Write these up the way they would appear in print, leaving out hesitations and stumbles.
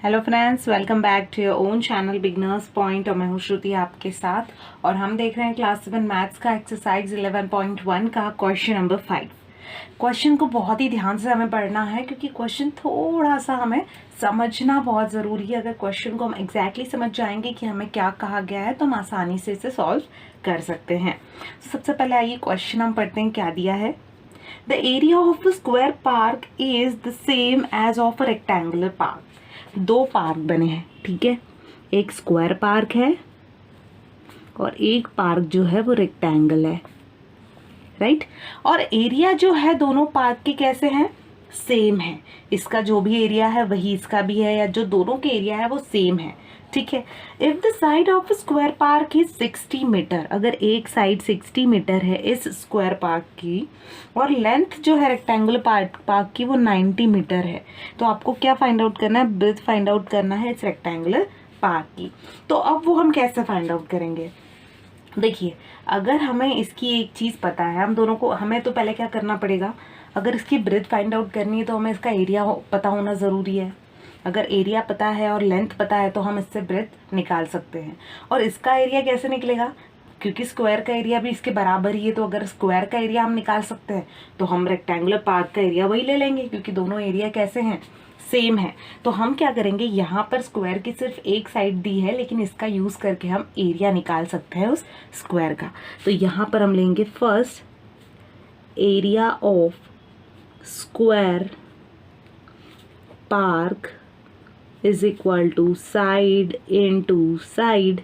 Hello friends, welcome back to your own channel beginners point. और मैं हूँ श्रुति आपके साथ और हम देख रहे हैं क्लास 7 मैथ्स का एक्सरसाइज 11.1 का क्वेश्चन नंबर 5। क्वेश्चन को बहुत ही ध्यान से हमें पढ़ना है क्योंकि क्वेश्चन थोड़ा सा हमें समझना बहुत ज़रूरी है। अगर क्वेश्चन को हम एग्जैक्टली समझ जाएंगे कि हमें क्या कहा गया है तो हम आसानी से इसे सॉल्व कर सकते हैं। सबसे पहले आइए क्वेश्चन हम पढ़ते हैं। क्या दिया है? The area of a square park is the same as of a rectangular park. दो पार्क बने हैं, ठीक है। एक स्क्वायर पार्क है और एक पार्क जो है वो रेक्टेंगल है, राइट। और एरिया जो है दोनों पार्क के कैसे हैं? सेम है। इसका जो भी एरिया है वही इसका भी है, या जो दोनों के एरिया है वो सेम है, ठीक है। If the side of square park is 60 metre, अगर एक साइड 60 मीटर है इस स्क्वायर पार्क की और लेंथ जो है रेक्टेंगुलर पार्क की वो 90 मीटर है, तो आपको क्या फाइंड आउट करना है? ब्रेथ फाइंड आउट करना है इस रेक्टेंगुलर पार्क की। तो अब वो हम कैसे फाइंड आउट करेंगे? देखिए, अगर हमें इसकी एक चीज़ पता है, हम दोनों को, हमें तो पहले क्या करना पड़ेगा? अगर इसकी ब्रेथ फाइंड आउट करनी है तो हमें इसका एरिया पता होना ज़रूरी है। अगर एरिया पता है और लेंथ पता है तो हम इससे ब्रेथ निकाल सकते हैं। और इसका एरिया कैसे निकलेगा? क्योंकि स्क्वायर का एरिया भी इसके बराबर ही है, तो अगर स्क्वायर का एरिया हम निकाल सकते हैं तो हम रेक्टेंगुलर पार्क का एरिया वही ले लेंगे, क्योंकि दोनों एरिया कैसे हैं? सेम है। तो हम क्या करेंगे, यहाँ पर स्क्वायर की सिर्फ एक साइड दी है लेकिन इसका यूज़ करके हम एरिया निकाल सकते हैं उस स्क्वायर का। तो यहाँ पर हम लेंगे first area of square park is equal to side into side,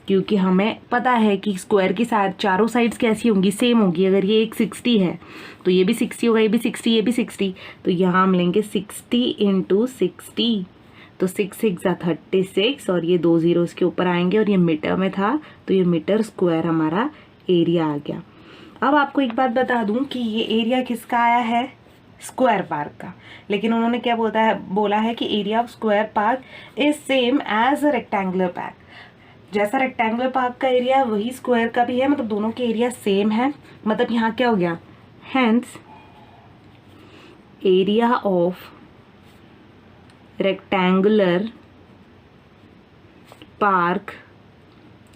क्योंकि हमें पता है कि स्क्वायर की चारों साइड्स कैसी होंगी? सेम होगी। अगर ये एक 60 है तो ये भी 60 होगा, ये भी 60, ये भी 60, तो यहाँ हम लेंगे 60 इंटू 60, तो 6 6 36 और ये 2 0 इसके ऊपर आएंगे और ये मीटर में था तो ये मीटर स्क्वायर हमारा एरिया आ गया। अब आपको एक बात बता दूं कि ये एरिया किसका आया है? स्क्वायर पार्क का। लेकिन उन्होंने क्या बोला है कि area of square park is same as a rectangular park. जैसा रेक्टेंगुलर पार्क का एरिया वही स्क्वायर का भी है, मतलब दोनों के एरिया सेम है। मतलब यहाँ क्या हो गया? Hence area of rectangular park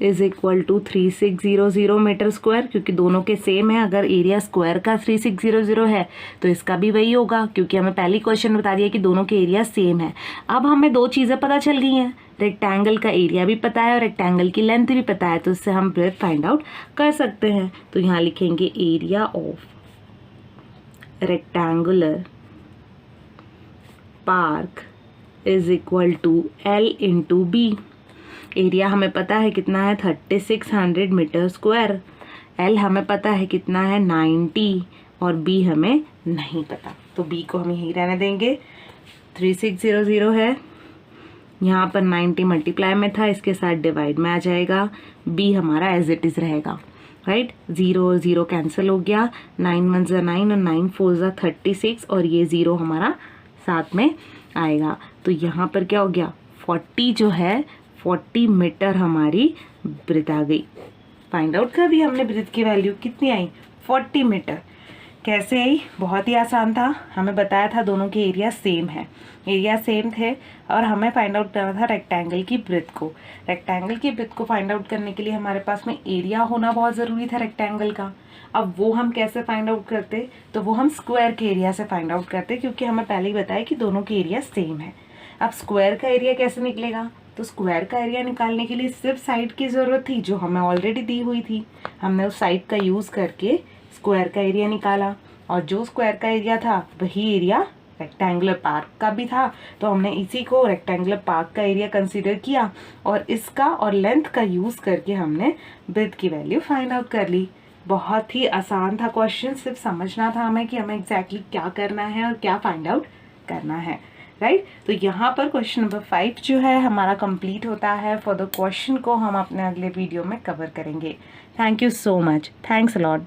is equal to 3600 metre square, क्योंकि दोनों के सेम है। अगर एरिया स्क्वायर का 3600 है तो इसका भी वही होगा, क्योंकि हमें पहली क्वेश्चन बता दिया कि दोनों के एरिया सेम है। अब हमें दो चीज़ें पता चल गई हैं, रेक्टेंगल का एरिया भी पता है और रेक्टेंगल की लेंथ भी पता है, तो इससे हम ब्रेथ फाइंड आउट कर सकते हैं। तो यहाँ लिखेंगे area of rectangular park is equal to L into B. Area हमें पता है कितना है? 3600 मीटर स्क्वायर। L हमें पता है कितना है? 90, और B हमें नहीं पता, तो B को हम यहीं रहने देंगे। 3600 है, यहाँ पर 90 मल्टीप्लाई में था, इसके साथ डिवाइड में आ जाएगा। B हमारा एज इट इज़ रहेगा, राइट। 0 0 कैंसिल हो गया, 9 1 ज़ा 9 और 9 4 ज़ा 36, और ये 0 हमारा साथ में आएगा। तो यहाँ पर क्या हो गया? 40 जो है 40 मीटर हमारी ब्रेथ आ गई। फाइंड आउट कर दिया हमने ब्रेथ की वैल्यू, कितनी आई? 40 मीटर। कैसे आई? बहुत ही आसान था। हमें बताया था दोनों के एरिया सेम है, एरिया सेम थे और हमें फाइंड आउट करना था रेक्टेंगल की ब्रेथ को। रेक्टेंगल की ब्रेथ को फाइंड आउट करने के लिए हमारे पास में एरिया होना बहुत ज़रूरी था रेक्टेंगल का। अब वो हम कैसे फाइंड आउट करते? तो वो हम स्क्वायर के एरिया से फाइंड आउट करते, क्योंकि हमें पहले ही बताया कि दोनों के एरिया सेम है। अब स्क्वायर का एरिया कैसे निकलेगा? तो स्क्वायर का एरिया निकालने के लिए सिर्फ साइड की ज़रूरत थी जो हमें ऑलरेडी दी हुई थी। हमने उस साइड का यूज़ करके स्क्वायर का एरिया निकाला, और जो स्क्वायर का एरिया था वही एरिया रेक्टेंगुलर पार्क का भी था, तो हमने इसी को रेक्टेंगुलर पार्क का एरिया कंसीडर किया और इसका और लेंथ का यूज़ करके हमने ब्रेथ की वैल्यू फाइंड आउट कर ली। बहुत ही आसान था क्वेश्चन, सिर्फ समझना था हमें कि हमें एग्जैक्टली क्या करना है और क्या फाइंड आउट करना है, राइट। तो यहाँ पर क्वेश्चन नंबर 5 जो है हमारा कंप्लीट होता है। फॉर द क्वेश्चन को हम अपने अगले वीडियो में कवर करेंगे। Thank you so much. Thanks a lot.